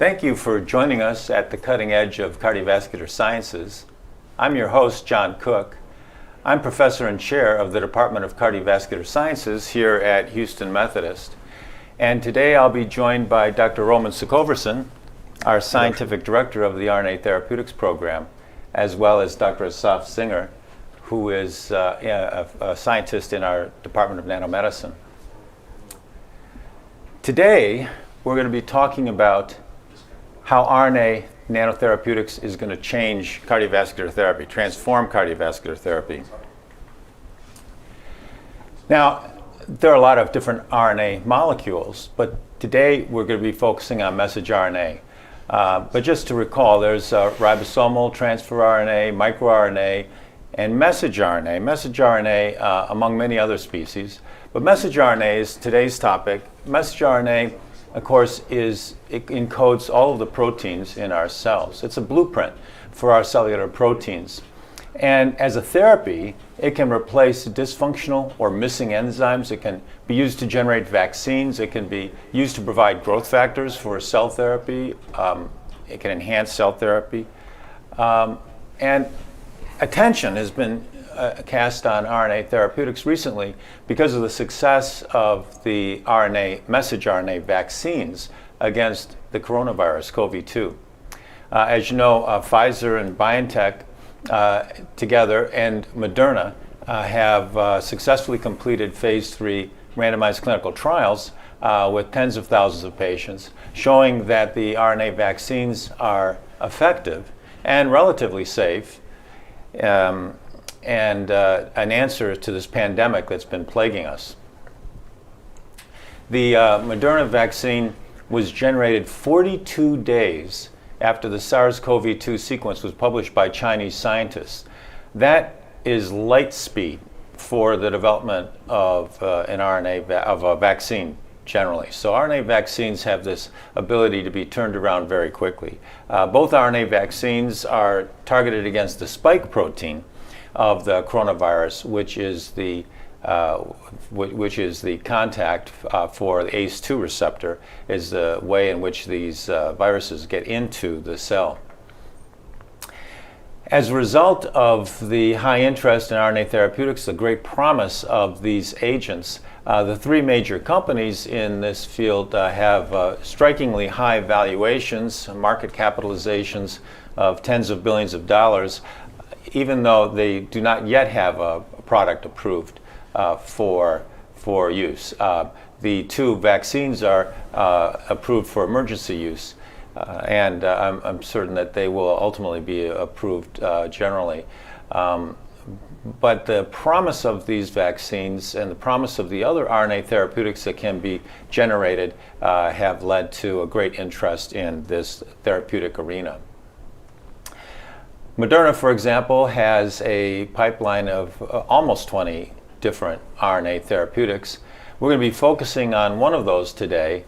Thank you for joining us at the cutting edge of cardiovascular sciences. I'm your host, John Cooke. I'm professor and chair of the Department of Cardiovascular Sciences here at Houston Methodist. And today I'll be joined by Dr. Roman Sukhovershin, our scientific director of the RNA Therapeutics program, as well as Dr. Assaf Zinger, who is a scientist in our Department of Nanomedicine. Today, we're going to be talking about how RNA nanotherapeutics is going to change cardiovascular therapy, transform cardiovascular therapy. Now, there are a lot of different RNA molecules, but today we're going to be focusing on messenger RNA. But just to recall, there's ribosomal transfer RNA, microRNA, and messenger RNA. Messenger RNA, among many other species. But messenger RNA is today's topic. Messenger RNA, of course, it encodes all of the proteins in our cells. It's a blueprint for our cellular proteins. And as a therapy, it can replace dysfunctional or missing enzymes. It can be used to generate vaccines. It can be used to provide growth factors for cell therapy. It can enhance cell therapy. And attention has been cast on RNA therapeutics recently because of the success of the messenger RNA vaccines against the coronavirus, COVID-2. As you know, Pfizer and BioNTech together and Moderna have successfully completed phase 3 randomized clinical trials with tens of thousands of patients, showing that the RNA vaccines are effective and relatively safe, and an answer to this pandemic that's been plaguing us. The Moderna vaccine was generated 42 days after the SARS-CoV-2 sequence was published by Chinese scientists. That is light speed for the development of a vaccine generally. So RNA vaccines have this ability to be turned around very quickly. Both RNA vaccines are targeted against the spike protein of the coronavirus, which is the contact for the ACE2 receptor, is the way in which these viruses get into the cell. As a result of the high interest in RNA therapeutics, the great promise of these agents, the three major companies in this field have strikingly high valuations, market capitalizations of tens of billions of dollars, even though they do not yet have a product approved for use. The two vaccines are approved for emergency use, and I'm certain that they will ultimately be approved generally. But the promise of these vaccines and the promise of the other RNA therapeutics that can be generated have led to a great interest in this therapeutic arena. Moderna, for example, has a pipeline of almost 20 different RNA therapeutics. We're going to be focusing on one of those today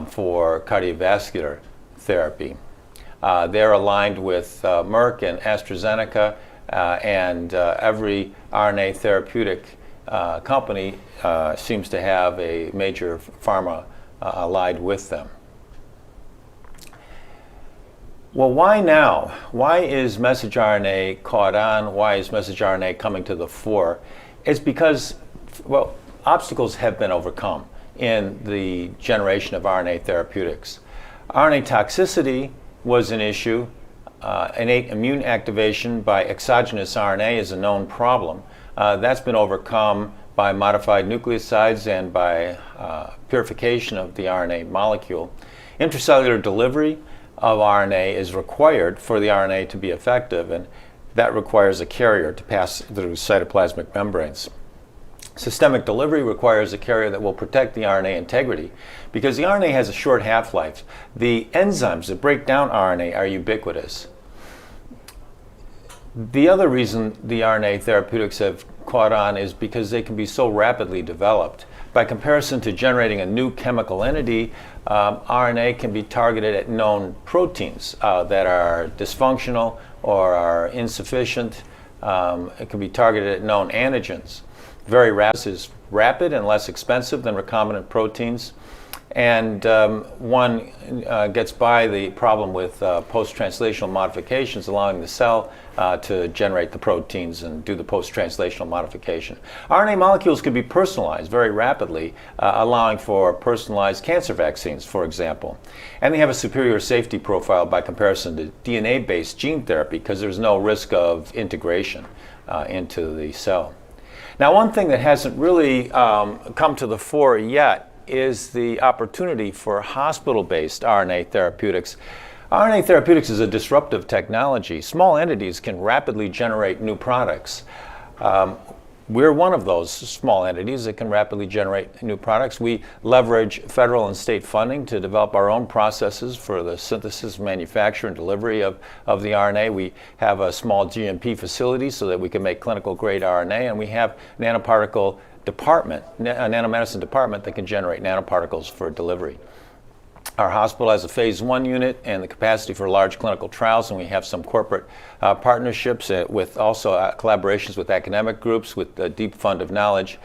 for cardiovascular therapy. They're aligned with Merck and AstraZeneca, and every RNA therapeutic company seems to have a major pharma allied with them. Well, why now? Why is messenger RNA caught on? Why is messenger RNA coming to the fore? It's because, well, obstacles have been overcome in the generation of RNA therapeutics. RNA toxicity was an issue. Innate immune activation by exogenous RNA is a known problem. That's been overcome by modified nucleosides and by purification of the RNA molecule. Intracellular delivery of RNA is required for the RNA to be effective, and that requires a carrier to pass through cytoplasmic membranes. Systemic delivery requires a carrier that will protect the RNA integrity, because the RNA has a short half-life. The enzymes that break down RNA are ubiquitous. The other reason the RNA therapeutics have caught on is because they can be so rapidly developed. By comparison to generating a new chemical entity, RNA can be targeted at known proteins that are dysfunctional or are insufficient. It can be targeted at known antigens. Very rapid is rapid and less expensive than recombinant proteins. And one gets by the problem with post-translational modifications, allowing the cell to generate the proteins and do the post-translational modification. RNA molecules can be personalized very rapidly, allowing for personalized cancer vaccines, for example. And they have a superior safety profile by comparison to DNA-based gene therapy because there's no risk of integration into the cell. Now, one thing that hasn't really come to the fore yet is the opportunity for hospital-based RNA therapeutics. RNA therapeutics is a disruptive technology. Small entities can rapidly generate new products. We're one of those small entities that can rapidly generate new products. We leverage federal and state funding to develop our own processes for the synthesis, manufacture, and delivery of the RNA. We have a small GMP facility so that we can make clinical grade RNA, and we have nanoparticle department, a nanomedicine department that can generate nanoparticles for delivery. Our hospital has a phase 1 unit and the capacity for large clinical trials, and we have some corporate partnerships with also collaborations with academic groups with a deep fund of knowledge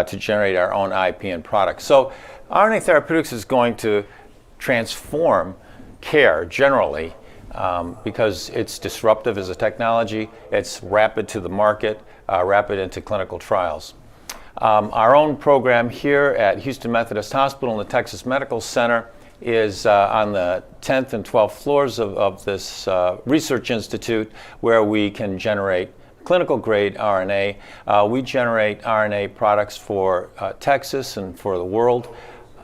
to generate our own IP and products. So RNA therapeutics is going to transform care generally because it's disruptive as a technology, it's rapid to the market, rapid into clinical trials. Our own program here at Houston Methodist Hospital and the Texas Medical Center is on the 10th and 12th floors of this research institute where we can generate clinical grade RNA. We generate RNA products for Texas and for the world,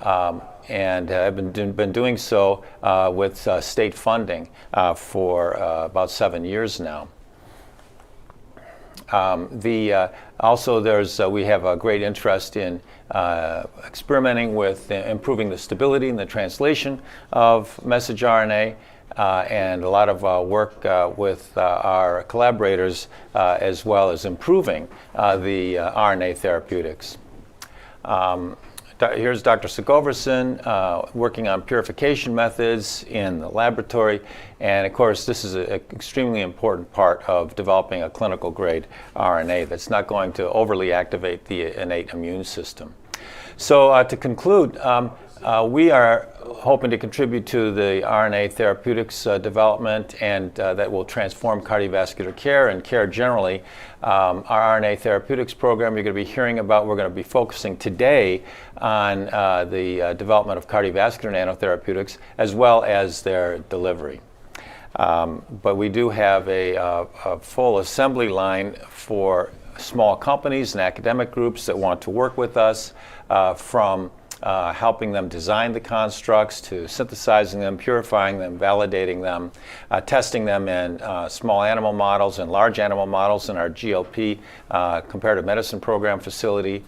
and have been doing so with state funding for about 7 years now. Also, we have a great interest in experimenting with improving the stability and the translation of messenger RNA, and a lot of work with our collaborators as well as improving the RNA therapeutics. Here's Dr. Sukhovershin working on purification methods in the laboratory, and of course this is an extremely important part of developing a clinical grade RNA that's not going to overly activate the innate immune system. So to conclude, we are hoping to contribute to the RNA therapeutics development, and that will transform cardiovascular care and care generally. Our RNA therapeutics program you're going to be hearing about, we're going to be focusing today on the development of cardiovascular nanotherapeutics as well as their delivery. But we do have a full assembly line for small companies and academic groups that want to work with us, from helping them design the constructs to synthesizing them, purifying them, validating them, testing them in small animal models and large animal models in our GLP comparative medicine program facility,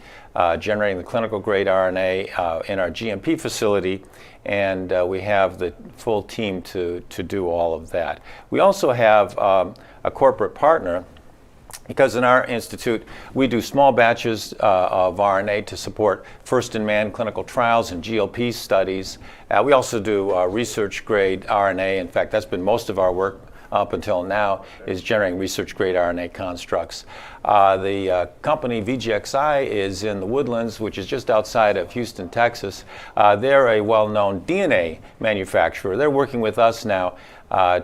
generating the clinical grade RNA in our GMP facility, and we have the full team to do all of that. We also have a corporate partner, because in our institute we do small batches of RNA to support first-in-man clinical trials and GLP studies. We also do research-grade RNA. In fact, that's been most of our work up until now, is generating research-grade RNA constructs. The company VGXI is in the Woodlands, which is just outside of Houston, Texas. They're a well-known DNA manufacturer. They're working with us now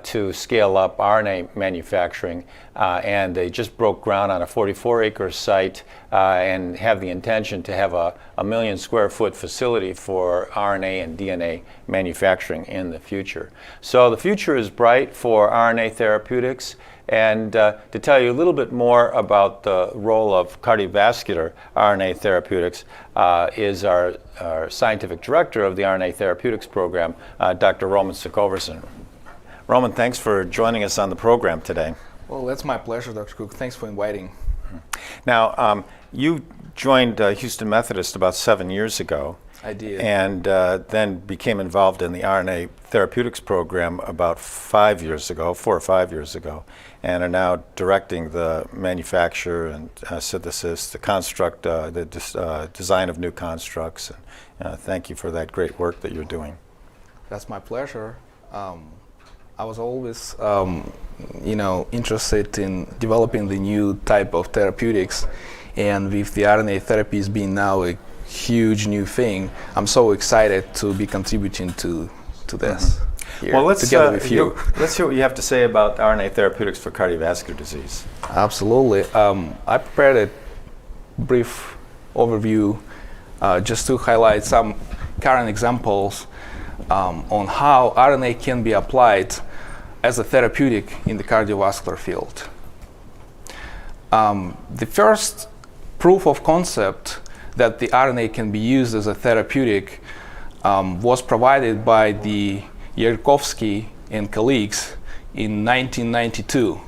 to scale up RNA manufacturing, and they just broke ground on a 44-acre site and have the intention to have a 1 million square foot facility for RNA and DNA manufacturing in the future. So the future is bright for RNA therapeutics. And to tell you a little bit more about the role of cardiovascular RNA therapeutics is our scientific director of the RNA therapeutics program, Dr. Roman Sukhovershin. Roman, thanks for joining us on the program today. Well, that's my pleasure, Dr. Cooke. Thanks for inviting. Now, you joined Houston Methodist about 7 years ago. I did. And then became involved in the RNA therapeutics program about 4 or 5 years ago, and are now directing the manufacture and synthesis, the construct, the design of new constructs. And, thank you for that great work that you're doing. That's my pleasure. I was always, interested in developing the new type of therapeutics, and with the RNA therapies being now a huge new thing. I'm so excited to be contributing to this. Here, Well, let's together with you. let's hear what you have to say about RNA therapeutics for cardiovascular disease. Absolutely. I prepared a brief overview just to highlight some current examples on how RNA can be applied as a therapeutic in the cardiovascular field. The first proof of concept that the RNA can be used as a therapeutic was provided by the Yarkovsky and colleagues in 1992.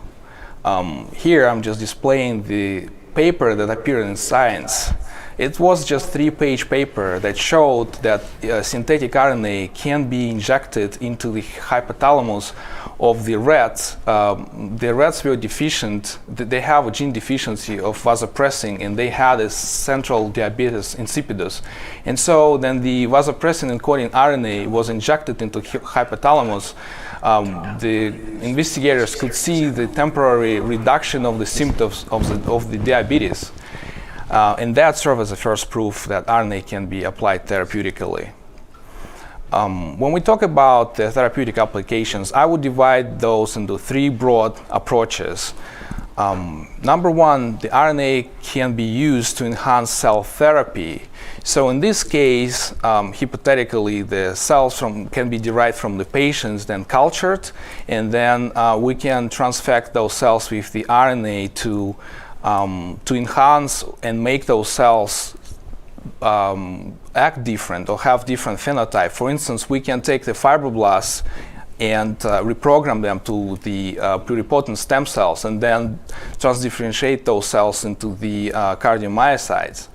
Here I'm just displaying the paper that appeared in Science. It was just a 3-page paper that showed that synthetic RNA can be injected into the hypothalamus of the rats. The rats were deficient, they have a gene deficiency of vasopressin, and they had a central diabetes insipidus. And so then the vasopressin encoding RNA was injected into hypothalamus. The investigators could see the temporary reduction of the symptoms of the diabetes. And that served as the first proof that RNA can be applied therapeutically. When we talk about the therapeutic applications, I would divide those into 3 broad approaches. Number one, the RNA can be used to enhance cell therapy. So in this case, hypothetically, the cells can be derived from the patients, then cultured, and then we can transfect those cells with the RNA to enhance and make those cells act different or have different phenotype. For instance, we can take the fibroblasts and reprogram them to the pluripotent stem cells and then transdifferentiate those cells into the cardiomyocytes.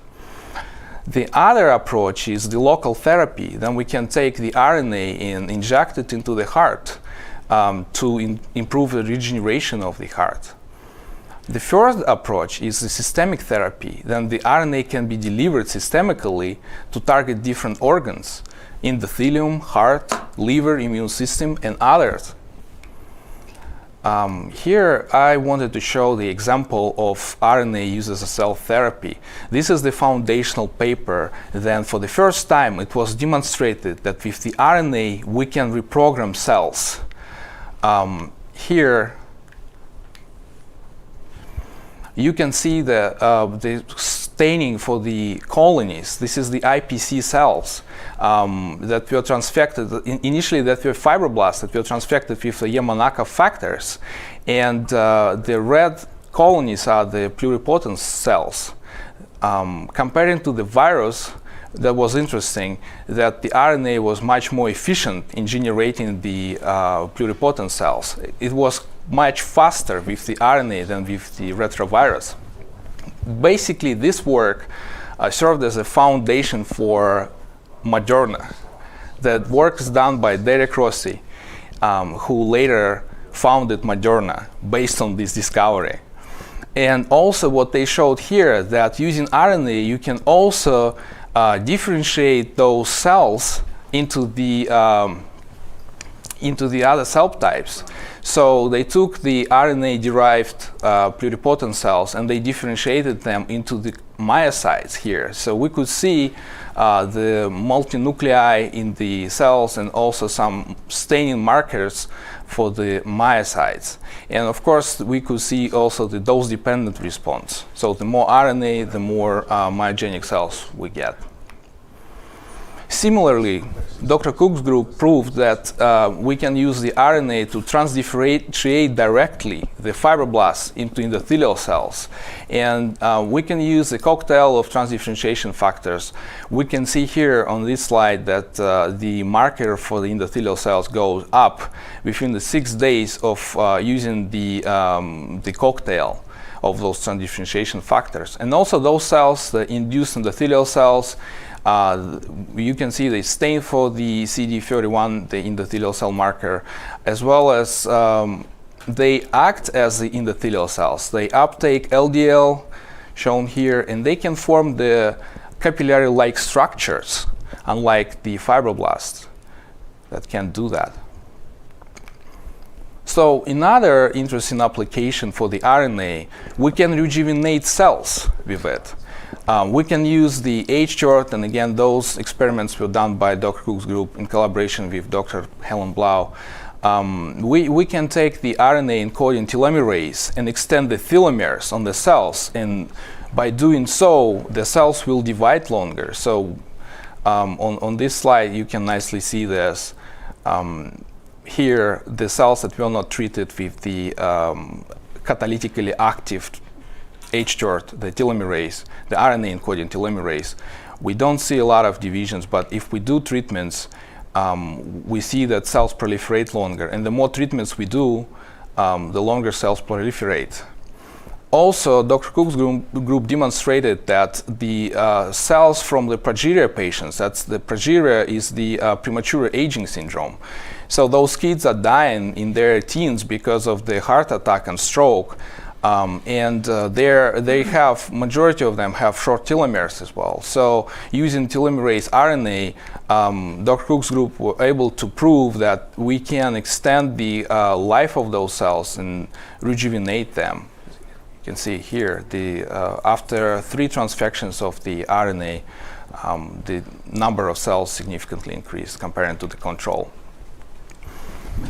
The other approach is the local therapy. Then we can take the RNA and inject it into the heart to improve the regeneration of the heart. The first approach is the systemic therapy. Then the RNA can be delivered systemically to target different organs: endothelium, heart, liver, immune system, and others. Here I wanted to show the example of RNA used as a cell therapy. This is the foundational paper. Then for the first time it was demonstrated that with the RNA we can reprogram cells. Here you can see the staining for the colonies. This is the IPC cells that were transfected, initially that were fibroblasts that were transfected with the Yamanaka factors. And the red colonies are the pluripotent cells. Comparing to the virus, that was interesting that the RNA was much more efficient in generating the pluripotent cells. It was much faster with the RNA than with the retrovirus. Basically, this work served as a foundation for Moderna. That work is done by Derek Rossi, who later founded Moderna based on this discovery. And also what they showed here, that using RNA you can also differentiate those cells into the other cell types. So they took the RNA-derived pluripotent cells and they differentiated them into the myocytes here. So we could see the multinuclei in the cells and also some staining markers for the myocytes. And of course, we could see also the dose-dependent response. So the more RNA, the more myogenic cells we get. Similarly, Dr. Cooke's group proved that we can use the RNA to transdifferentiate directly the fibroblasts into endothelial cells. And we can use a cocktail of transdifferentiation factors. We can see here on this slide that the marker for the endothelial cells goes up within the 6 days of using the cocktail of those transdifferentiation factors. And also those cells, the induced endothelial cells, you can see they stain for the CD31, the endothelial cell marker, as well as they act as the endothelial cells. They uptake LDL, shown here, and they can form the capillary-like structures, unlike the fibroblasts that can't do that. So another interesting application for the RNA, we can rejuvenate cells with it. We can use the H-chart, and again, those experiments were done by Dr. Cooke's group in collaboration with Dr. Helen Blau. We can take the RNA encoding telomerase and extend the telomeres on the cells, and by doing so, the cells will divide longer. So on this slide, you can nicely see this. Here, the cells that were not treated with the catalytically active H-chart, the telomerase, the RNA encoding telomerase, we don't see a lot of divisions, but if we do treatments, we see that cells proliferate longer, and the more treatments we do, the longer cells proliferate. Also, Dr. Cooke's group demonstrated that the cells from the progeria patients, that's the progeria is the premature aging syndrome. So those kids are dying in their teens because of the heart attack and stroke, and they have, majority of them have short telomeres as well. So using telomerase RNA, Dr. Cooke's group were able to prove that we can extend the life of those cells and rejuvenate them. You can see here, after 3 transfections of the RNA, the number of cells significantly increased compared to the control.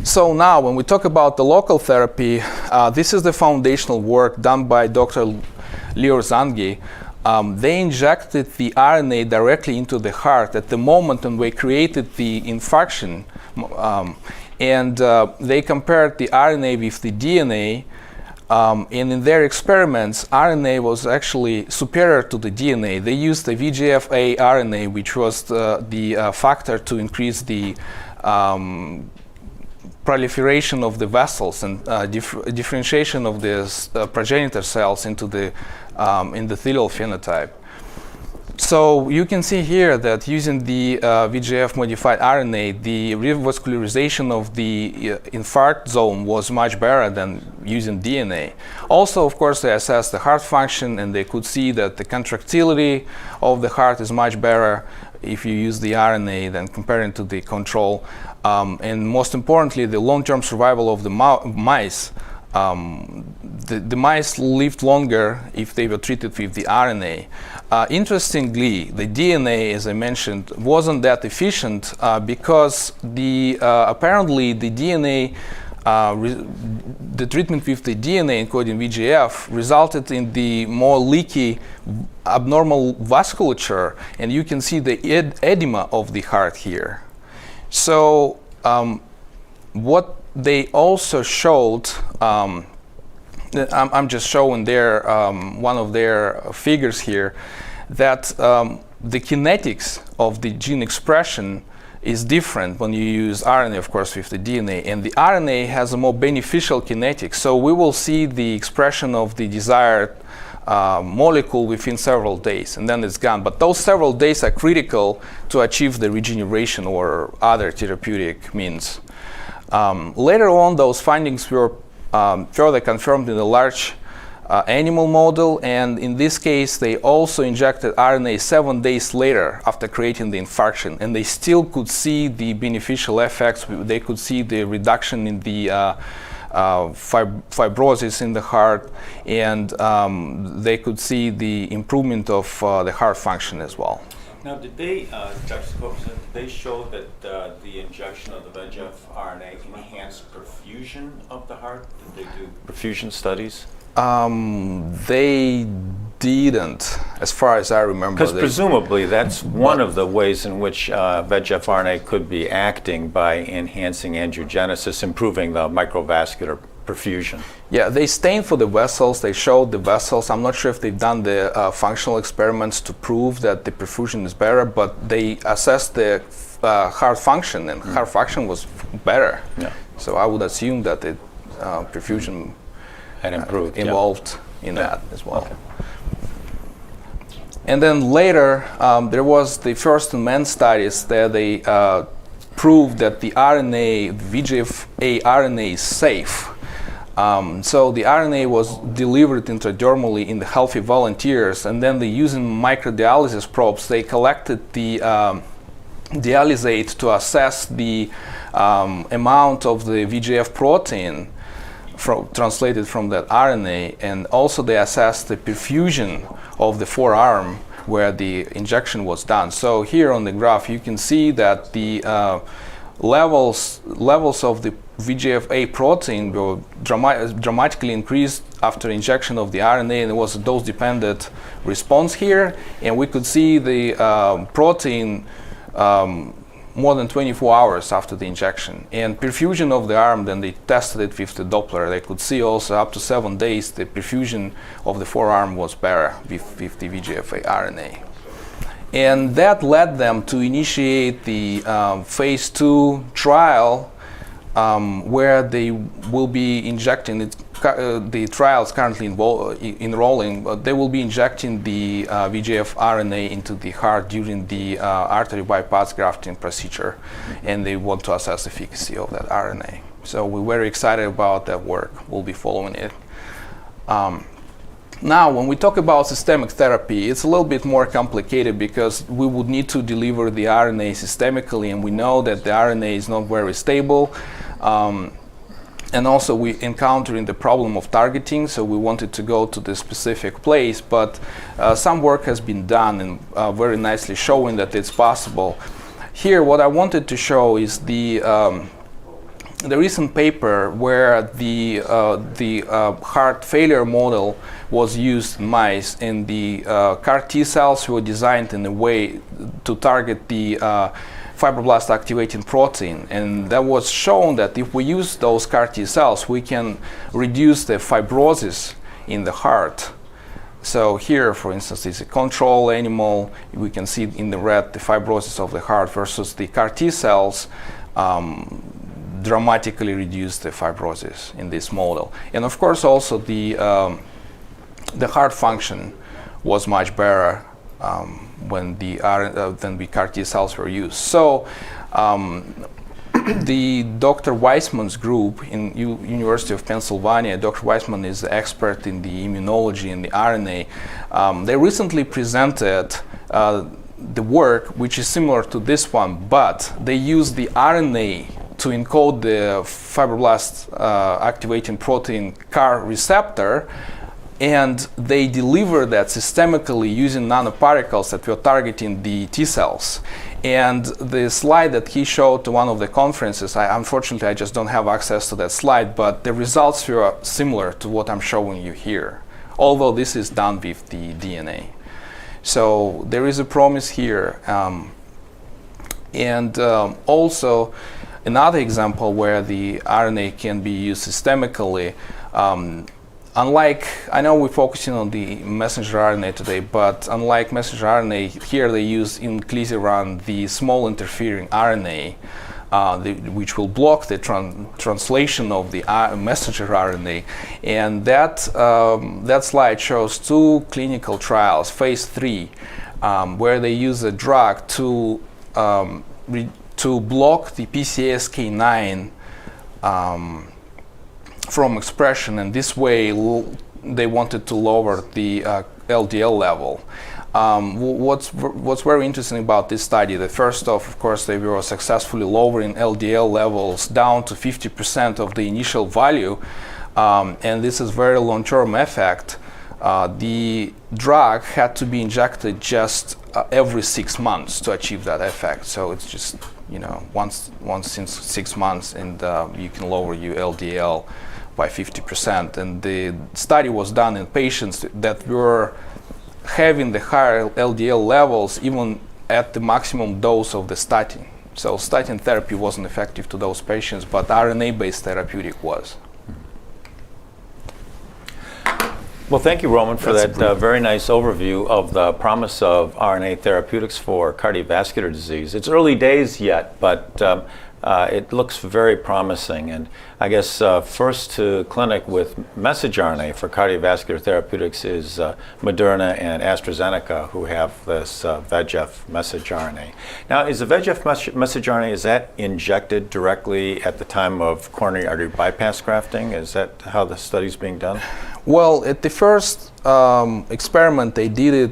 So now, when we talk about the local therapy, this is the foundational work done by Dr. Lior Zangi. They injected the RNA directly into the heart at the moment when we created the infarction, and they compared the RNA with the DNA. And in their experiments, RNA was actually superior to the DNA. They used the VEGF-A RNA, which was the factor to increase the proliferation of the vessels and differentiation of the progenitor cells into the endothelial phenotype. So you can see here that using the VEGF-modified RNA, the revascularization of the infarct zone was much better than using DNA. Also, of course, they assessed the heart function, and they could see that the contractility of the heart is much better if you use the RNA than comparing to the control. And most importantly, the long-term survival of the mice. The mice lived longer if they were treated with the RNA. Interestingly, the DNA, as I mentioned, wasn't that efficient because apparently the DNA, the treatment with the DNA encoding VEGF resulted in the more leaky abnormal vasculature, and you can see the edema of the heart here. So what they also showed, I'm just showing their one of their figures here, that the kinetics of the gene expression is different when you use RNA, of course, with the DNA, and the RNA has a more beneficial kinetics. So we will see the expression of the desired molecule within several days, and then it's gone. But those several days are critical to achieve the regeneration or other therapeutic means. Later on, those findings were further confirmed in a large animal model, and in this case, they also injected RNA 7 days later after creating the infarction, and they still could see the beneficial effects. They could see the reduction in the fibrosis in the heart, and they could see the improvement of the heart function as well. Now, did they, Dr. Sukhovershin, did they show that the injection of the VEGF RNA enhanced perfusion of the heart? Did they do perfusion studies? They didn't, as far as I remember. Because presumably that's one of the ways in which VEGF RNA could be acting by enhancing angiogenesis, improving the microvascular perfusion. Yeah, they stained for the vessels, they showed the vessels. I'm not sure if they've done the functional experiments to prove that the perfusion is better, but they assessed the heart function, and heart function was better. Yeah. So I would assume that the perfusion had improved, involved in that as well. Okay. And then later, there was the first in-man studies that they proved that the RNA, VEGF-A RNA is safe. So the RNA was delivered intradermally in the healthy volunteers, and then using microdialysis probes, they collected the dialysate to assess the amount of the VEGF protein translated from that RNA, and also they assessed the perfusion of the forearm where the injection was done. So here on the graph you can see that the levels of the VEGF-A protein were dramatically increased after injection of the RNA, and it was a dose-dependent response here, and we could see the protein more than 24 hours after the injection. And perfusion of the arm, then they tested it with the Doppler. They could see also up to 7 days the perfusion of the forearm was better with the VEGF-A RNA. And that led them to initiate the phase 2 trial where they will be injecting the trials currently enrolling, but they will be injecting the VEGF RNA into the heart during the artery bypass grafting procedure, and they want to assess the efficacy of that RNA. So we're very excited about that work. We'll be following it. Now, when we talk about systemic therapy, it's a little bit more complicated because we would need to deliver the RNA systemically, and we know that the RNA is not very stable. And also we encountering the problem of targeting, so we wanted to go to the specific place, but some work has been done and very nicely showing that it's possible. Here what I wanted to show is the recent paper where the heart failure model was used in mice, and the CAR T cells were designed in a way to target the fibroblast activating protein, and that was shown that if we use those CAR T cells, we can reduce the fibrosis in the heart. So here, for instance, is a control animal. We can see in the red the fibrosis of the heart versus the CAR T cells dramatically reduce the fibrosis in this model. And of course, also the heart function was much better when the CAR T cells were used. So the Dr. Weissman's group in University of Pennsylvania, Dr. Weissman is the expert in the immunology and the RNA. They recently presented the work which is similar to this one, but they used the RNA to encode the fibroblast activating protein CAR receptor, and they deliver that systemically using nanoparticles that were targeting the T cells. And the slide that he showed to one of the conferences, unfortunately I just don't have access to that slide, but the results were similar to what I'm showing you here, although this is done with the DNA. So there is a promise here. Also another example where the RNA can be used systemically. Unlike, I know we're focusing on the messenger RNA today, but unlike messenger RNA, here they use inclisiran, the small interfering RNA, which will block the translation of the messenger RNA. And that slide shows 2 clinical trials, phase 3, where they use a drug to block the PCSK9 from expression, and this way they wanted to lower the LDL level. What's very interesting about this study, the first off, of course, they were successfully lowering LDL levels down to 50% of the initial value, and this is very long-term effect. The drug had to be injected just every 6 months to achieve that effect. So it's just, once in 6 months, and you can lower your LDL by 50%. And the study was done in patients that were having the higher LDL levels even at the maximum dose of the statin. So statin therapy wasn't effective to those patients, but RNA-based therapeutic was. Well, thank you, Roman, for that very nice overview of the promise of RNA therapeutics for cardiovascular disease. It's early days yet, but it looks very promising. And I guess first to clinic with messenger RNA for cardiovascular therapeutics is Moderna and AstraZeneca, who have this VEGF messenger RNA. Now, is the VEGF messenger RNA, is that injected directly at the time of coronary artery bypass grafting? Is that how the study's being done? Well, at the first experiment, they did it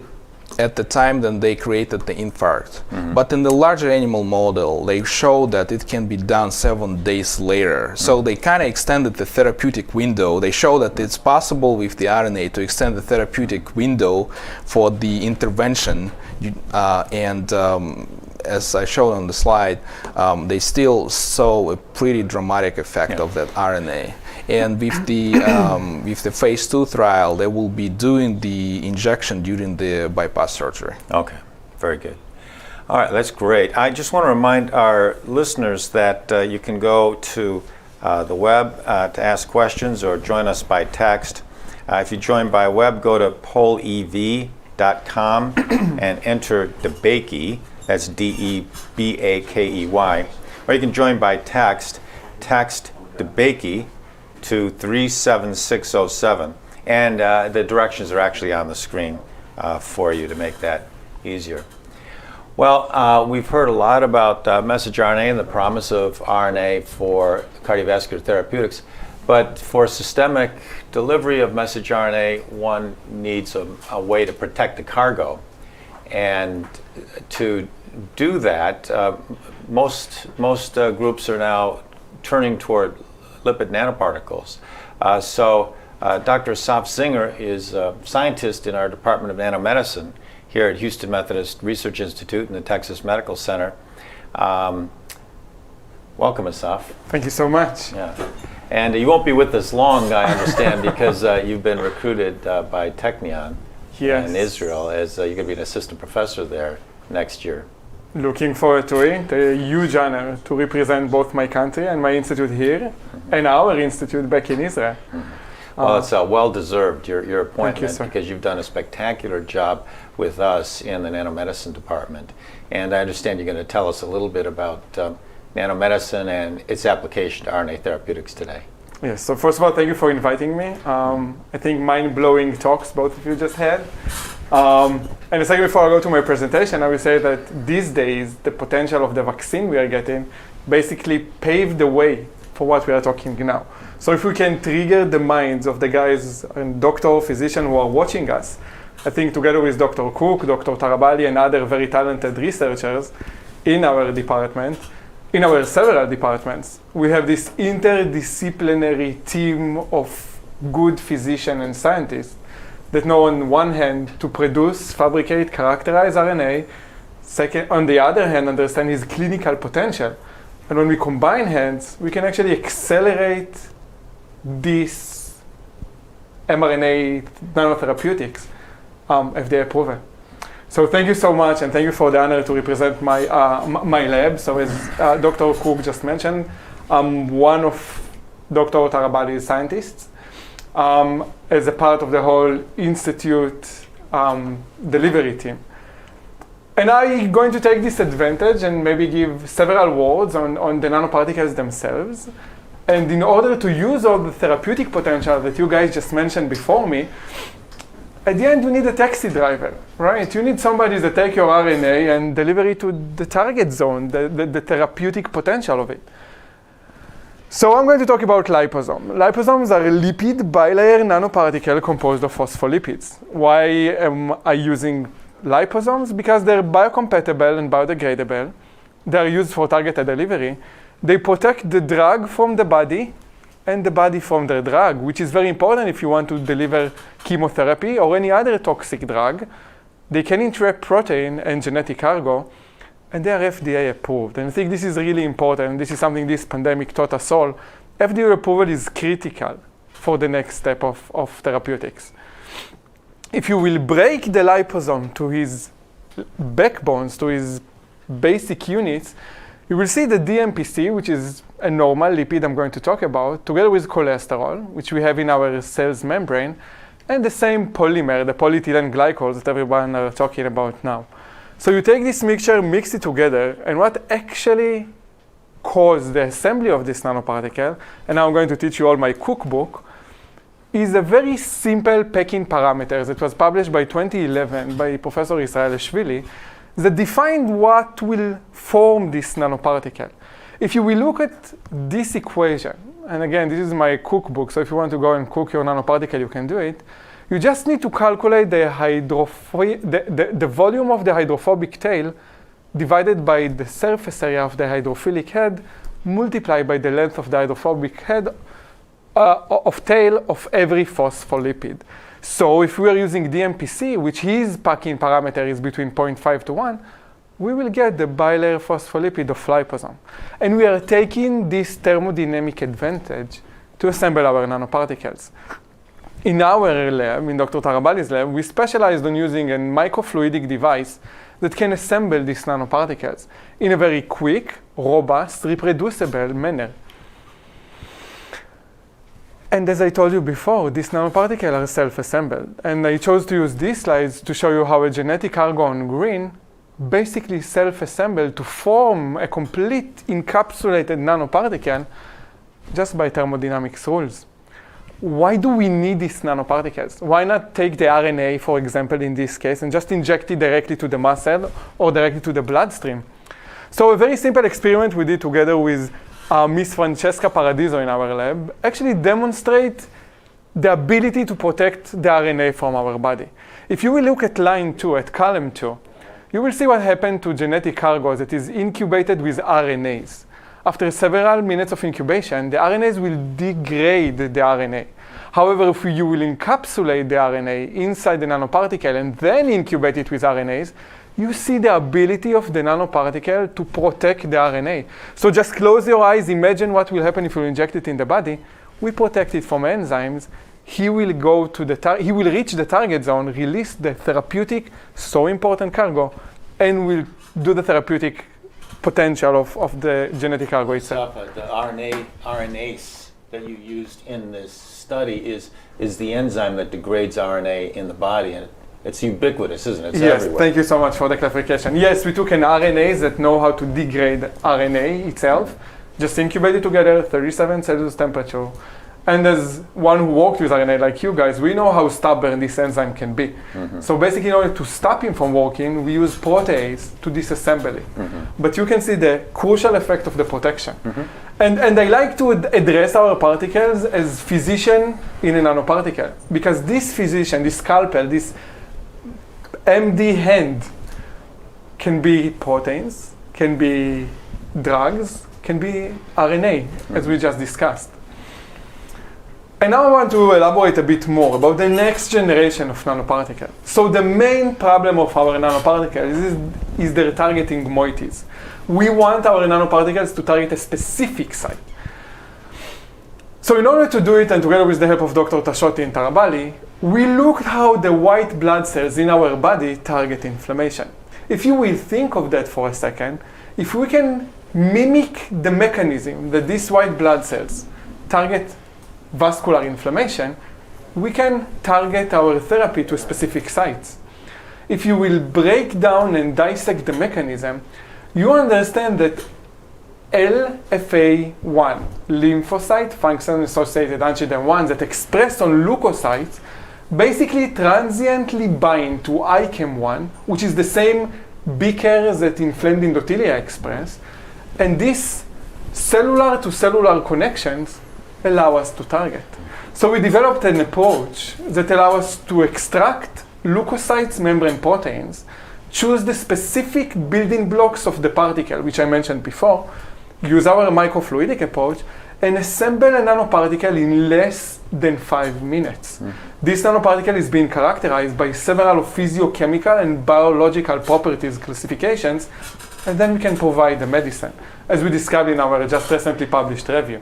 at the time that they created the infarct. But in the larger animal model, they showed that it can be done 7 days later. So they kind of extended the therapeutic window. They show that it's possible with the RNA to extend the therapeutic window for the intervention. As I showed on the slide, they still saw a pretty dramatic effect of that RNA. And with the phase 2 trial, they will be doing the injection during the bypass surgery. Okay, very good. All right, that's great. I just want to remind our listeners that you can go to the web to ask questions or join us by text. If you join by web, go to polev.com and enter DEBAKEY, that's DEBAKEY, or you can join by text DEBAKEY to 37607, and the directions are actually on the screen for you to make that easier. Well, we've heard a lot about messenger RNA and the promise of RNA for cardiovascular therapeutics, but for systemic delivery of messenger RNA, one needs a way to protect the cargo. And to do that, most groups are now turning toward lipid nanoparticles. So Dr. Assaf Zinger is a scientist in our Department of Nanomedicine here at Houston Methodist Research Institute and the Texas Medical Center. Welcome, Assaf. Thank you so much. Yeah. And you won't be with us long, I understand, because you've been recruited by Technion in Israel as you're going to be an assistant professor there next year. Looking forward to it. A huge honor to represent both my country and my institute here, and our institute back in Israel. Well, it's well-deserved, your appointment, Thank you, because you've done a spectacular job with us in the nanomedicine department. And I understand you're going to tell us a little bit about nanomedicine and its application to RNA therapeutics today. Yes, so first of all, thank you for inviting me. I think mind-blowing talks both of you just had. And a second before I go to my presentation, I will say that these days, the potential of the vaccine we are getting basically paved the way for what we are talking now. So if we can trigger the minds of the guys and doctor, physician who are watching us, I think together with Dr. Cooke, Dr. Tarabali, and other very talented researchers in our department, in our several departments, we have this interdisciplinary team of good physicians and scientists that know on one hand to produce, fabricate, characterize RNA, second, on the other hand, understand his clinical potential. And when we combine hands, we can actually accelerate this mRNA nanotherapeutics FDA approval. So thank you so much, and thank you for the honor to represent my lab. So as Dr. Cooke just mentioned, I'm one of Dr. Tarabali's scientists as a part of the whole institute delivery team. And I'm going to take this advantage and maybe give several words on the nanoparticles themselves. And in order to use all the therapeutic potential that you guys just mentioned before me, at the end you need a taxi driver, right? You need somebody to take your RNA and deliver it to the target zone, the therapeutic potential of it. So I'm going to talk about liposome. Liposomes are a lipid bilayer nanoparticle composed of phospholipids. Why am I using liposomes? Because they're biocompatible and biodegradable. They're used for targeted delivery. They protect the drug from the body and the body from the drug, which is very important if you want to deliver chemotherapy or any other toxic drug. They can entrap protein and genetic cargo, and they are FDA approved. And I think this is really important. This is something this pandemic taught us all. FDA approval is critical for the next step of therapeutics. If you will break the liposome to his backbones, to his basic units, you will see the DMPC, which is a normal lipid I'm going to talk about, together with cholesterol, which we have in our cell's membrane, and the same polymer, the polyethylene glycols that everyone are talking about now. So you take this mixture, mix it together, and what actually caused the assembly of this nanoparticle, and now I'm going to teach you all my cookbook, is a very simple packing parameter that was published by 2011 by Professor Israelishvili that defined what will form this nanoparticle. If you will look at this equation, and again, this is my cookbook, so if you want to go and cook your nanoparticle, you can do it. You just need to calculate the volume of the hydrophobic tail divided by the surface area of the hydrophilic head, multiplied by the length of the hydrophobic head of tail of every phospholipid. So if we are using DMPC, which his packing parameter is between 0.5 to 1, we will get the bilayer phospholipid of liposome. And we are taking this thermodynamic advantage to assemble our nanoparticles. In our lab, in Dr. Tarabali's lab, we specialized on using a microfluidic device that can assemble these nanoparticles in a very quick, robust, reproducible manner. And as I told you before, these nanoparticles are self-assembled. And I chose to use these slides to show you how a genetic cargo on green basically self-assembled to form a complete encapsulated nanoparticle just by thermodynamics rules. Why do we need these nanoparticles? Why not take the RNA, for example, in this case, and just inject it directly to the muscle or directly to the bloodstream? So a very simple experiment we did together with Miss Francesca Paradiso in our lab actually demonstrate the ability to protect the RNA from our body. If you will look at line 2, at column 2, you will see what happened to genetic cargo that is incubated with RNAs. After several minutes of incubation, the RNAs will degrade the RNA. However, if you will encapsulate the RNA inside the nanoparticle and then incubate it with RNAs, you see the ability of the nanoparticle to protect the RNA. So just close your eyes, imagine what will happen if you inject it in the body. We protect it from enzymes. He will go to he will reach the target zone, release the therapeutic, so important cargo, and will do the therapeutic potential of the genetic cargo itself. The RNase that you used in this study is the enzyme that degrades RNA in the body, and it's ubiquitous, isn't it? It's yes, everywhere. Thank you so much for the clarification. Yes, we took an RNase that know how to degrade RNA itself, just incubate it together, 37 Celsius temperature. And as one who worked with RNA like you guys, we know how stubborn this enzyme can be. Mm-hmm. So basically, in order to stop him from working, we use protease to disassemble it. Mm-hmm. But you can see the crucial effect of the protection. Mm-hmm. And I like to address our particles as physician in a nanoparticle. Because this physician, this scalpel, this MD hand can be proteins, can be drugs, can be RNA, as we just discussed. And now I want to elaborate a bit more about the next generation of nanoparticles. So the main problem of our nanoparticles is their targeting moieties. We want our nanoparticles to target a specific site. So in order to do it, and together with the help of Dr. Tashotti and Tarabali, we looked how the white blood cells in our body target inflammation. If you will think of that for a second, if we can mimic the mechanism that these white blood cells target vascular inflammation, we can target our therapy to specific sites. If you will break down and dissect the mechanism, you understand that LFA1, lymphocyte function-associated antigen 1 that expressed on leukocytes, basically transiently bind to ICAM1, which is the same beaker that inflamed endothelia express, and these cellular-to-cellular connections allow us to target. So we developed an approach that allows us to extract leukocytes membrane proteins, choose the specific building blocks of the particle, which I mentioned before, use our microfluidic approach, and assemble a nanoparticle in less than 5 minutes. This nanoparticle is being characterized by several physiochemical and biological properties classifications, and then we can provide the medicine, as we described in our just recently published review.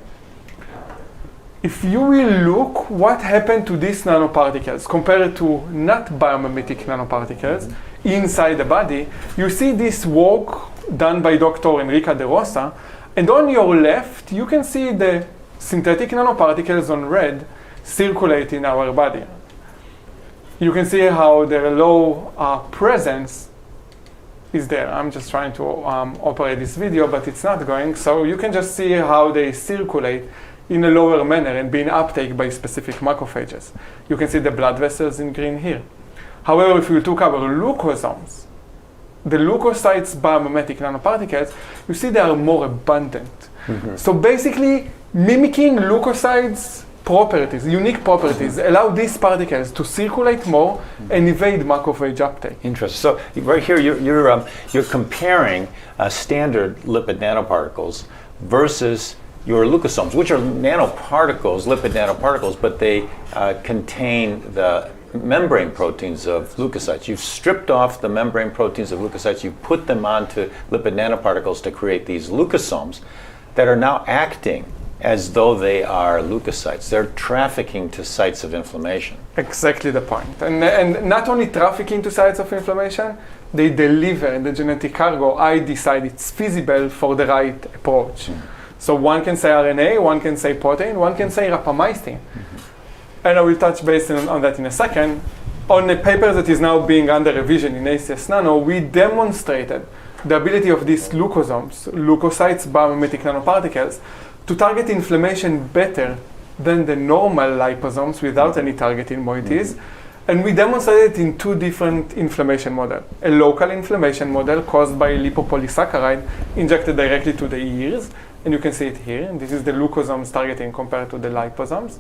If you will look what happened to these nanoparticles compared to not biomimetic nanoparticles inside the body, you see this work done by Dr. Enrica De Rosa, and on your left, you can see the synthetic nanoparticles on red circulate in our body. You can see how their low presence is there. I'm just trying to operate this video, but it's not going. So you can just see how they circulate in a lower manner and being uptake by specific macrophages. You can see the blood vessels in green here. However, if you took our leukosomes, the leukocytes biomimetic nanoparticles, you see they are more abundant. Mm-hmm. So basically, mimicking leukocytes properties, unique properties, allow these particles to circulate more and evade macrophage uptake. Interesting. So right here, you're comparing standard lipid nanoparticles versus your leukosomes, which are nanoparticles, lipid nanoparticles, but they contain the membrane proteins of leukocytes. You've stripped off the membrane proteins of leukocytes, you put them onto lipid nanoparticles to create these leukosomes that are now acting as though they are leukocytes. They're trafficking to sites of inflammation. Exactly the point. And not only trafficking to sites of inflammation, they deliver the genetic cargo I decide it's feasible for the right approach. So one can say RNA, one can say protein, one can say rapamycin. And I will touch base on that in a second. On a paper that is now being under revision in ACS Nano, we demonstrated the ability of these leukosomes, leukocytes, biomimetic nanoparticles, to target inflammation better than the normal liposomes without any targeting moieties. And we demonstrated it in two different inflammation models. A local inflammation model caused by lipopolysaccharide injected directly to the ears, and you can see it here. And this is the leukosomes targeting compared to the liposomes.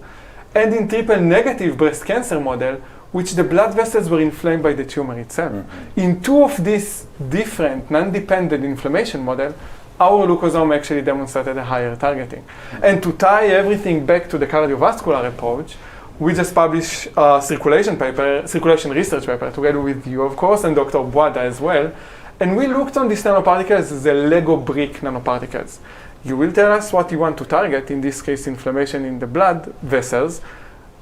And in triple negative breast cancer model, which the blood vessels were inflamed by the tumor itself. In two of these different non-dependent inflammation models, our leucosome actually demonstrated a higher targeting. And to tie everything back to the cardiovascular approach, we just published a circulation research paper together with you, of course, and Dr. Boada as well. And we looked on these nanoparticles as a Lego brick nanoparticles. You will tell us what you want to target, in this case, inflammation in the blood vessels,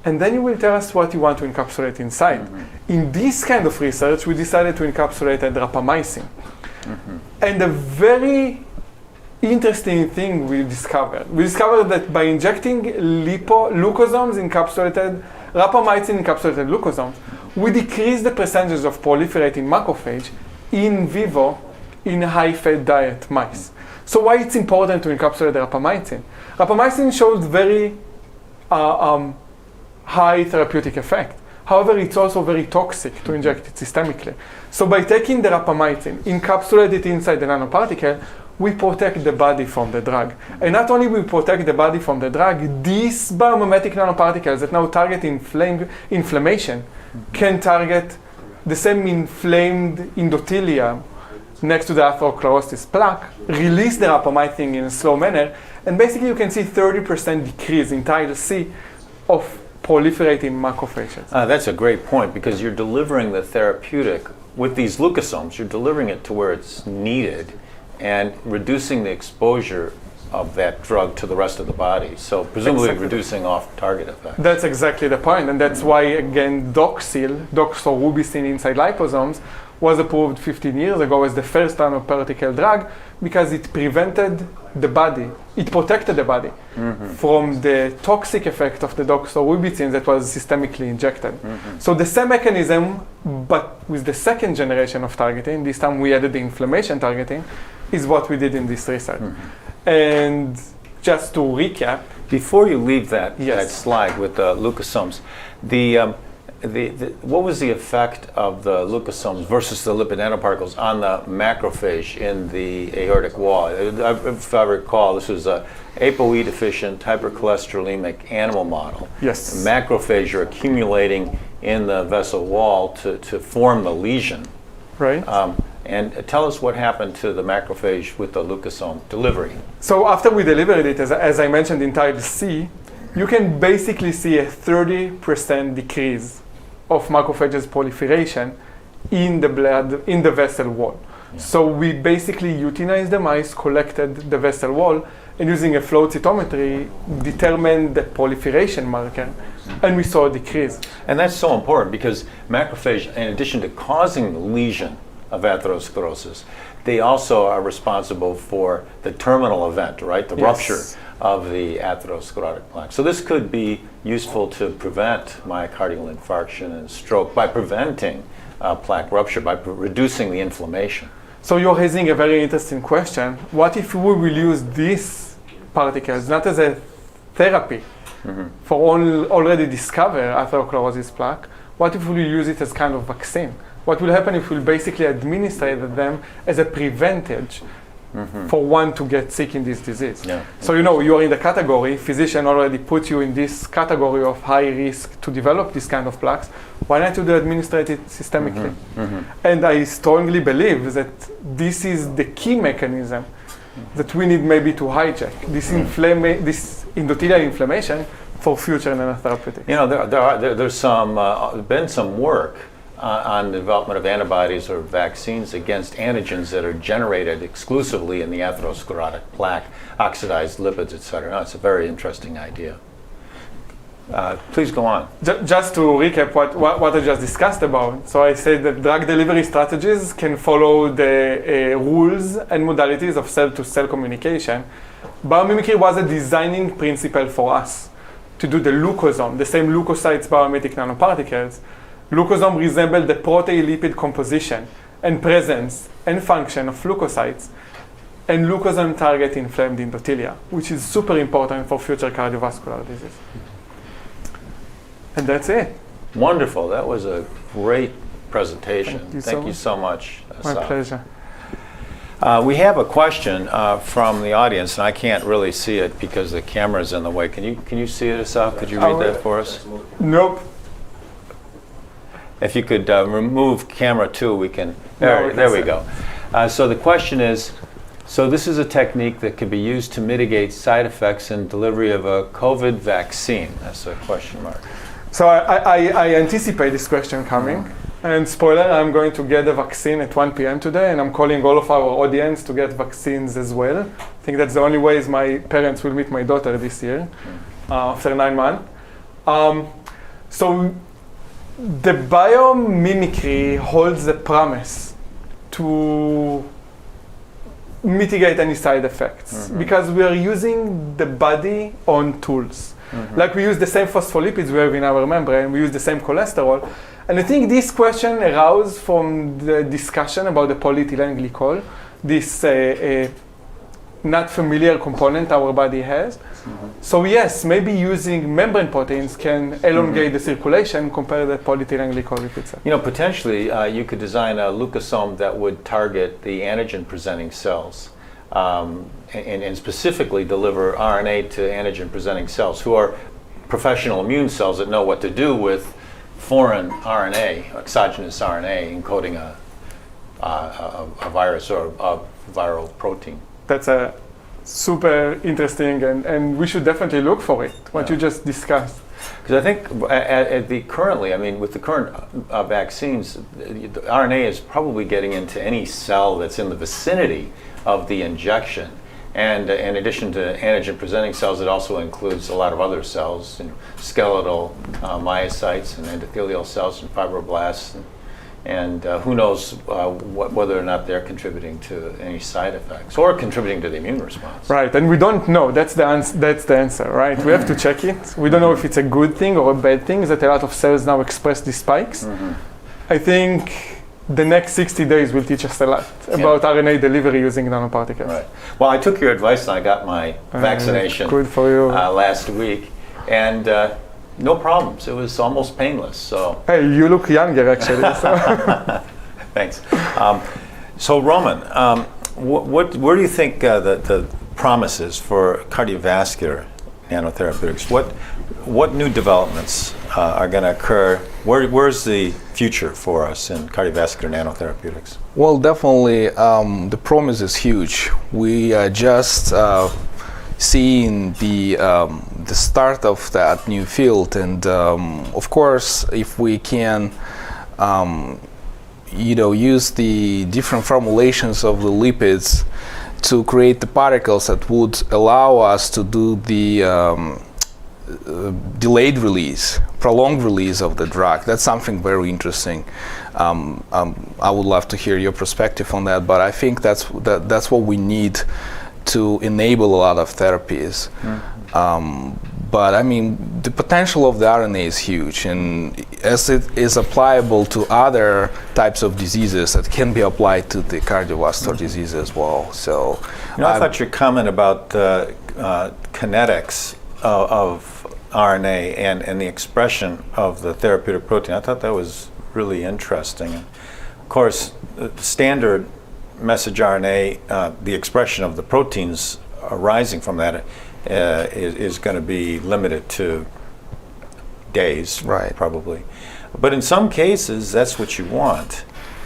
and then you will tell us what you want to encapsulate inside. In this kind of research, we decided to encapsulate rapamycin. And a very interesting thing we discovered that by injecting leukosomes encapsulated, rapamycin encapsulated leukosomes, we decrease the percentage of proliferating macrophage in vivo in high-fat diet mice. So why it's important to encapsulate rapamycin? Rapamycin shows very high therapeutic effect. However, it's also very toxic to inject it systemically. So by taking the rapamycin, encapsulate it inside the nanoparticle, we protect the body from the drug. And not only we protect the body from the drug, these biomimetic nanoparticles that now target inflammation can target the same inflamed endothelium next to the atherosclerosis plaque, release the rapamycin in a slow manner, and basically you can see 30% decrease in Title C of proliferating macrophages. That's a great point, because you're delivering the therapeutic with these leukosomes, you're delivering it to where it's needed and reducing the exposure of that drug to the rest of the body. So presumably reducing off-target effects. That's exactly the point, and that's why, again, doxorubicin inside liposomes was approved 15 years ago as the first nanoparticle drug, because it prevented the body, it protected the body from the toxic effect of the doxorubicin that was systemically injected. So the same mechanism, but with the second generation of targeting, this time we added the inflammation targeting, is what we did in this research. And just to recap, before you leave that Yes. slide with the leukosomes, what was the effect of the leukosomes versus the lipid nanoparticles on the macrophage in the aortic wall? If I recall, this was a ApoE deficient hypercholesterolemic animal model. Yes. Macrophage are accumulating in the vessel wall to form the lesion. right? And tell us what happened to the macrophage with the leucosome delivery. So after we delivered it, as I mentioned in Title C, you can basically see a 30% decrease of macrophages proliferation in the blood, in the vessel wall. Yeah. So we basically euthanized the mice, collected the vessel wall, and using a flow cytometry, determined the proliferation marker, and we saw a decrease. And that's so important because macrophage, in addition to causing the lesion of atherosclerosis, they also are responsible for the terminal event, right? The rupture of the atherosclerotic plaque. So this could be useful to prevent myocardial infarction and stroke by preventing plaque rupture, by reducing the inflammation. So you're raising a very interesting question. What if we will use these particles not as a therapy for already discovered atherosclerosis plaque? What if we use it as kind of vaccine? What will happen if we basically administer them as a preventive for one to get sick in this disease. Yeah. So you are in the category, physician already put you in this category of high risk to develop this kind of plaques. Why not you administer it systemically? And I strongly believe that this is the key mechanism that we need maybe to hijack, this endothelial inflammation for future nanotherapeutic. There's been some work on the development of antibodies or vaccines against antigens that are generated exclusively in the atherosclerotic plaque, oxidized lipids, etc. No, it's a very interesting idea. Please go on. Just to recap what I just discussed about. So I said that drug delivery strategies can follow the rules and modalities of cell-to-cell communication. Biomimicry was a designing principle for us to do the leucosome, the same leukocytes biomimetic nanoparticles. Leucosome resemble the protein-lipid composition and presence and function of leukocytes, and leucosome target inflamed endothelia, which is super important for future cardiovascular disease. And that's it. Wonderful. That was a great presentation. Thank you so much. My Assaf. pleasure. We have a question from the audience, and I can't really see it because the camera is in the way. Can you see it, Assaf? Could you read that for us? Nope. If you could remove camera 2, we can. There we go. So the question is, so this is a technique that can be used to mitigate side effects in delivery of a COVID vaccine. That's a question mark. So I anticipate this question coming. And spoiler, I'm going to get a vaccine at 1 p.m. today, and I'm calling all of our audience to get vaccines as well. I think that's the only way my parents will meet my daughter this year, after 9 months. So the biomimicry holds the promise to mitigate any side effects because we are using the body on tools. Like we use the same phospholipids we have in our membrane, we use the same cholesterol. And I think this question arose from the discussion about the polyethylene glycol, this not familiar component our body has. So yes, maybe using membrane proteins can elongate the circulation compared to the polyethylene glycol lipid. Potentially you could design a leucosome that would target the antigen-presenting cells and specifically deliver RNA to antigen-presenting cells who are professional immune cells that know what to do with foreign RNA, exogenous RNA, encoding a virus or a viral protein. That's a super interesting, and we should definitely look for it, what you just discussed. Because I think with the current vaccines, the RNA is probably getting into any cell that's in the vicinity of the injection. And in addition to antigen-presenting cells, it also includes a lot of other cells, skeletal myocytes and endothelial cells and fibroblasts, and who knows whether or not they're contributing to any side effects or contributing to the immune response. Right, and we don't know. That's the answer, right? We have to check it. We don't know if it's a good thing or a bad thing that a lot of cells now express these spikes. I think the next 60 days will teach us a lot about RNA delivery using nanoparticles. Right. Well, I took your advice and I got my vaccination good for you. Last week, and no problems. It was almost painless. So. Hey, you look younger actually. So. Thanks. So Roman, where do you think the promise is for cardiovascular nanotherapeutics? What new developments are going to occur? Where's the future for us in cardiovascular nanotherapeutics? Well, definitely, the promise is huge. We are just seeing the start of that new field, and of course, if we can, use the different formulations of the lipids to create the particles that would allow us to do the delayed release, prolonged release of the drug. That's something very interesting. I would love to hear your perspective on that, but I think that's what we need to enable a lot of therapies. But I mean, the potential of the RNA is huge, and as it is applicable to other types of diseases, it can be applied to the cardiovascular disease as well. So, I thought your comment about the kinetics of RNA and the expression of the therapeutic protein, I thought that was really interesting. Of course, the standard message RNA, the expression of the proteins arising from that is going to be limited to days, Right. probably. But in some cases, that's what you want,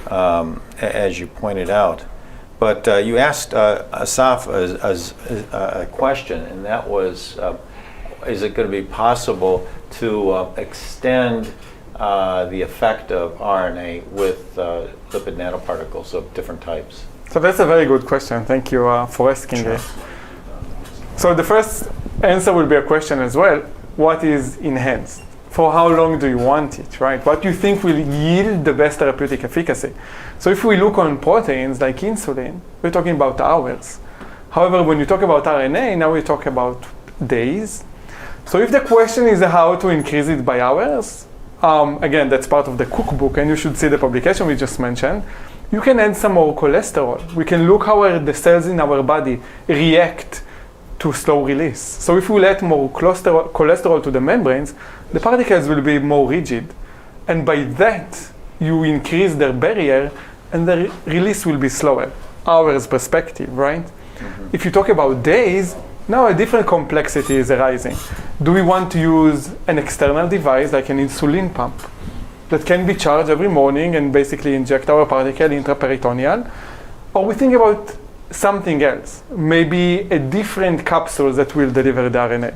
as you pointed out. But you asked Assaf a question, and that was, is it going to be possible to extend the effect of RNA with lipid nanoparticles of different types? So that's a very good question. Thank you for asking it. So the first answer will be a question as well. What is enhanced? For how long do you want it, right? What do you think will yield the best therapeutic efficacy? So if we look on proteins like insulin, we're talking about hours. However, when you talk about RNA, now we talk about days. So if the question is how to increase it by hours, again, that's part of the Cooke book, and you should see the publication we just mentioned. You can add some more cholesterol. We can look how the cells in our body react to slow release. So if we let more cholesterol to the membranes, the particles will be more rigid. And by that, you increase their barrier and the release will be slower. Hours perspective, right? Mm-hmm. If you talk about days, now a different complexity is arising. Do we want to use an external device like an insulin pump that can be charged every morning and basically inject our particle intraperitoneal? Or we think about something else, maybe a different capsule that will deliver the RNA.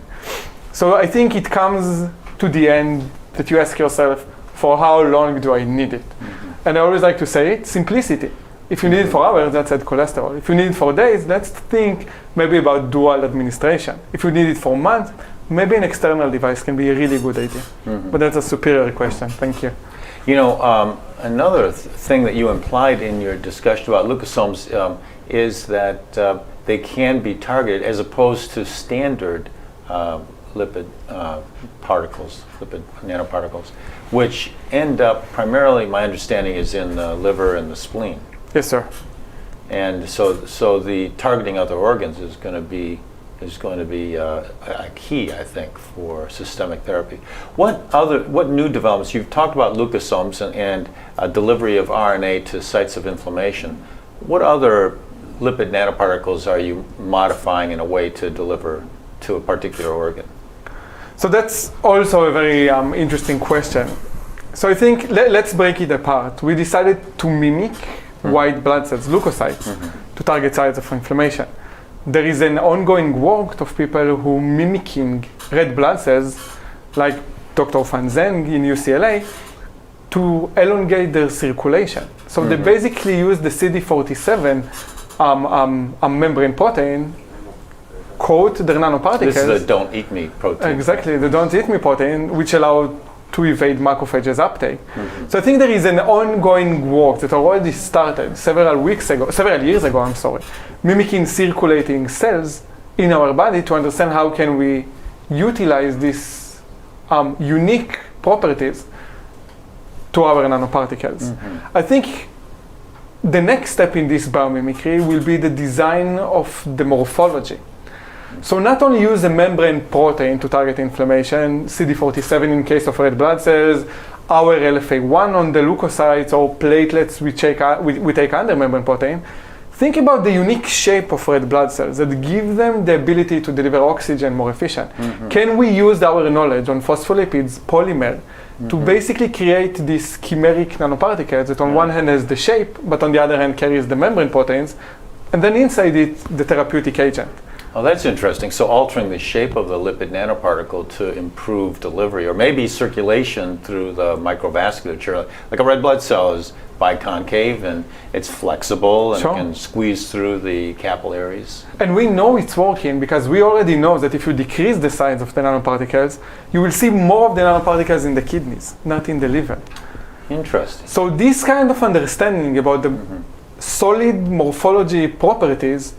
So I think it comes to the end that you ask yourself, for how long do I need it? Mm-hmm. And I always like to say, simplicity. If you need it for hours, let's add cholesterol. If you need it for days, let's think maybe about dual administration. If you need it for months, maybe an external device can be a really good idea. Mm-hmm. But that's a superior question. Thank you. You know, another thing that you implied in your discussion about liposomes is that they can be targeted as opposed to standard lipid particles, lipid nanoparticles, which end up primarily, my understanding, is in the liver and the spleen. Yes, sir. And so the targeting other organs is going to be a key, I think, for systemic therapy. What new developments? You've talked about liposomes and delivery of RNA to sites of inflammation. What other lipid nanoparticles are you modifying in a way to deliver to a particular organ? So that's also a very interesting question. So I think let's break it apart. We decided to mimic white blood cells, leukocytes, to target sites of inflammation. There is an ongoing work of people who mimicking red blood cells, like Dr. Van Zeng in UCLA, to elongate their circulation. So they basically use the CD47 membrane protein, coat their nanoparticles. This is the don't eat me protein. Exactly, the don't eat me protein, which allow to evade macrophages uptake. So I think there is an ongoing work that already started several years ago, mimicking circulating cells in our body to understand how can we utilize these unique properties to our nanoparticles. I think the next step in this biomimicry will be the design of the morphology. So not only use a membrane protein to target inflammation, CD47 in case of red blood cells, our LFA1 on the leukocytes or platelets we take under membrane protein. Think about the unique shape of red blood cells that give them the ability to deliver oxygen more efficient. Can we use our knowledge on phospholipids, polymer, to basically create these chimeric nanoparticles that on one hand has the shape, but on the other hand carries the membrane proteins, and then inside it, the therapeutic agent. Oh, that's interesting. So altering the shape of the lipid nanoparticle to improve delivery, or maybe circulation through the microvasculature. Like a red blood cell is biconcave and it's flexible and it can squeeze through the capillaries. And we know it's working because we already know that if you decrease the size of the nanoparticles, you will see more of the nanoparticles in the kidneys, not in the liver. Interesting. So this kind of understanding about the solid morphology properties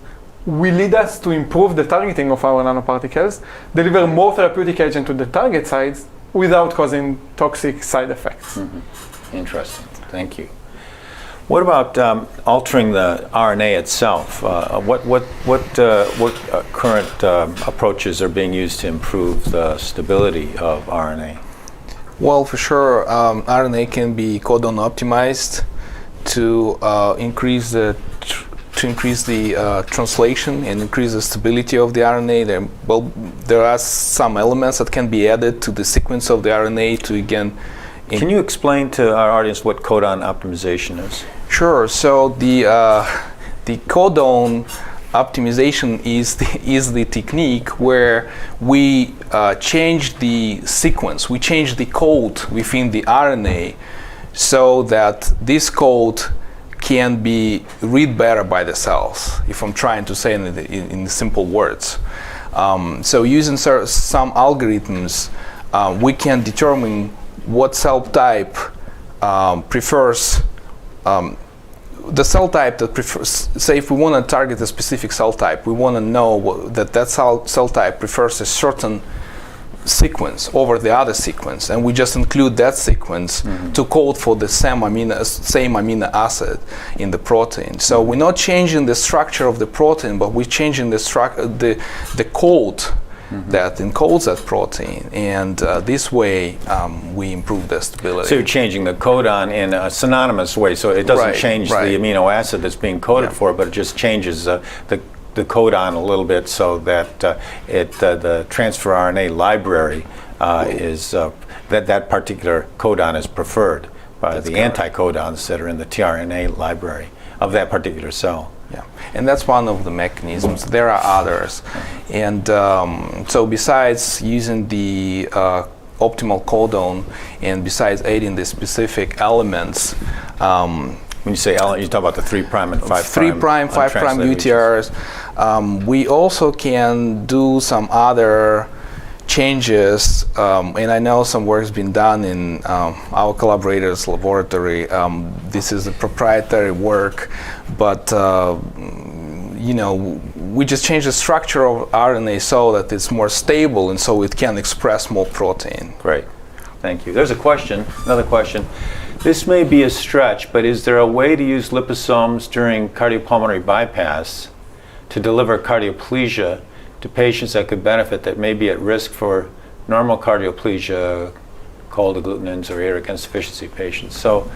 will lead us to improve the targeting of our nanoparticles, deliver more therapeutic agent to the target sites without causing toxic side effects. Interesting. Thank you. What about altering the RNA itself? What current approaches are being used to improve the stability of RNA? Well, for sure, RNA can be codon optimized to increase the to increase the translation and increase the stability of the RNA. There are some elements that can be added to the sequence of the RNA to again. Can you explain to our audience what codon optimization is? Sure. So the codon optimization is the technique where we change the sequence, we change the code within the RNA so that this code can be read better by the cells, if I'm trying to say in simple words. So using some algorithms, we can determine what cell type prefers the cell type that prefers, say if we want to target a specific cell type, we want to know that cell type prefers a certain sequence over the other sequence, and we just include that sequence to code for the same amino acid in the protein. So we're not changing the structure of the protein, but we're changing the code that encodes that protein, and this way we improve the stability. So you're changing the codon in a synonymous way, so it doesn't change the amino acid that's being coded for, but it just changes the codon a little bit so that the transfer RNA library is that particular codon is preferred by the anticodons that are in the tRNA library of that particular cell. Yeah, and that's one of the mechanisms. There are others, and so besides using the optimal codon, and besides adding the specific elements. When you say element, you talk about the 3' and 5'. 3', 5' UTRs. We also can do some other changes, and I know some work's been done in our collaborators' laboratory. This is a proprietary work, but we just change the structure of RNA so that it's more stable and so it can express more protein. Great, thank you. There's another question. This may be a stretch, but is there a way to use liposomes during cardiopulmonary bypass to deliver cardioplegia to patients that could benefit that may be at risk for normal cardioplegia, cold agglutinins, or aortic insufficiency patients? So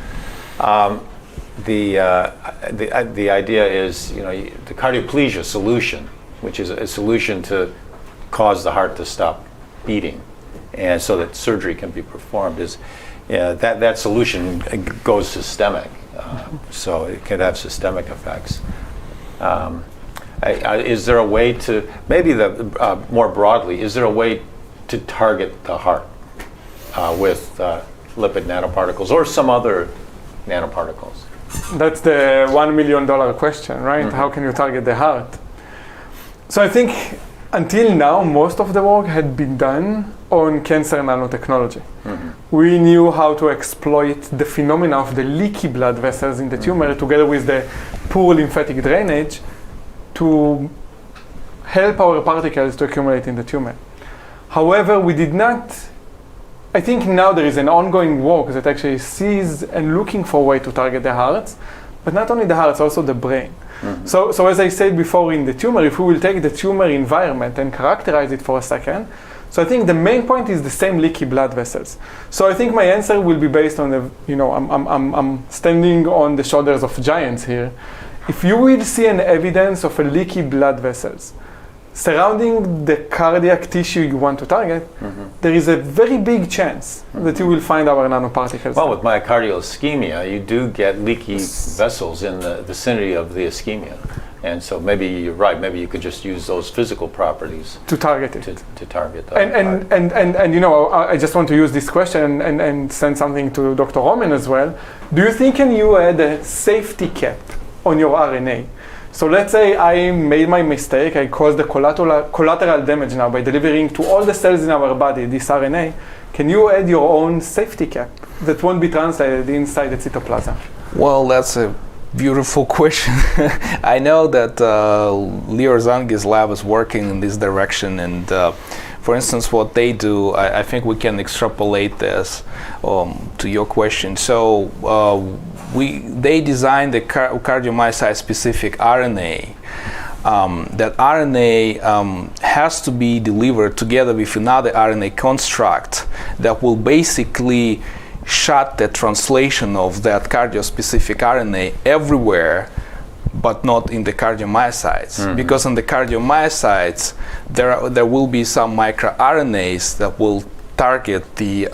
the idea is, the cardioplegia solution, which is a solution to cause the heart to stop beating, and so that surgery can be performed, is that solution goes systemic, so it could have systemic effects. Is there a way to, maybe more broadly, is there a way to target the heart with lipid nanoparticles or some other nanoparticles? That's the $1 million question, right? How can you target the heart? So I think until now, most of the work had been done on cancer nanotechnology. We knew how to exploit the phenomena of the leaky blood vessels in the tumor together with the poor lymphatic drainage to help our particles to accumulate in the tumor. However, we did not, I think now there is an ongoing work that actually sees and looking for a way to target the hearts, but not only the hearts, also the brain. So as I said before in the tumor, if we will take the tumor environment and characterize it for a second, so I think the main point is the same leaky blood vessels. So I think my answer will be based on I'm standing on the shoulders of giants here. If you will see an evidence of a leaky blood vessels surrounding the cardiac tissue you want to target, there is a very big chance that you will find our nanoparticles. Well, with myocardial ischemia, you do get leaky vessels in the vicinity of the ischemia. And so maybe you're right, maybe you could just use those physical properties to target it. To target the heart. And I just want to use this question and send something to Dr. Roman as well. Do you think can you add a safety cap on your RNA? So let's say I made my mistake, I caused the collateral damage now by delivering to all the cells in our body this RNA. Can you add your own safety cap that won't be translated inside the cytoplasm? Well, that's a beautiful question. I know that Lior Zange's lab is working in this direction, and for instance, what they do, I think we can extrapolate this to your question. So they designed the cardiomyocyte-specific RNA. That RNA has to be delivered together with another RNA construct that will basically shut the translation of that cardio-specific RNA everywhere but not in the cardiomyocytes. Because in the cardiomyocytes, there will be some microRNAs that will target the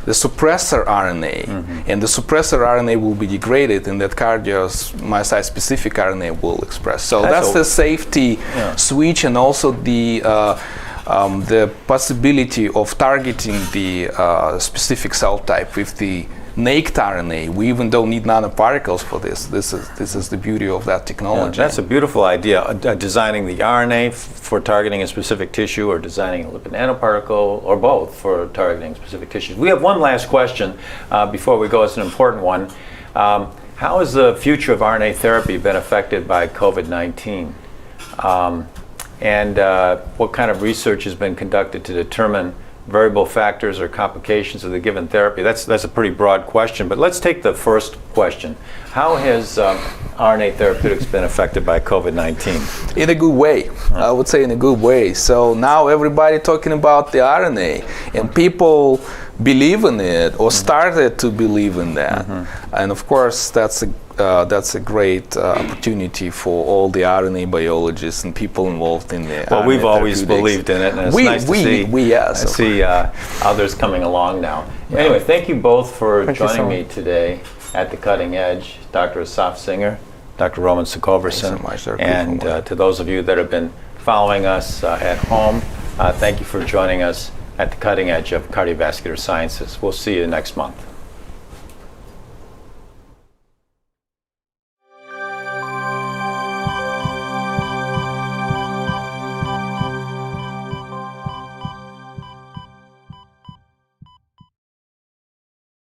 suppressor RNA, and the suppressor RNA will be degraded, and that cardiomyocyte-specific RNA will express. So that's the safety switch, and also the possibility of targeting the specific cell type with the naked RNA. We even don't need nanoparticles for this. This is the beauty of that technology. That's a beautiful idea, designing the RNA for targeting a specific tissue, or designing a lipid nanoparticle, or both for targeting specific tissues. We have one last question before we go. It's an important one. How has the future of RNA therapy been affected by COVID-19? And what kind of research has been conducted to determine variable factors or complications of the given therapy? That's a pretty broad question, but let's take the first question. How has RNA therapeutics been affected by COVID-19? In a good way. I would say in a good way. So now everybody talking about the RNA, and people believe in it, or started to believe in that. And of course, that's a great opportunity for all the RNA biologists and people involved in the Well, RNA we've always therapeutics. believed in it, and it's nice to see others coming along now. Anyway, thank you both for joining me today at The Cutting Edge. Dr. Assaf Zinger, Dr. Roman Sukhovershin, and to those of you that have been following us at home, thank you for joining us at The Cutting Edge of Cardiovascular Sciences. We'll see you next month.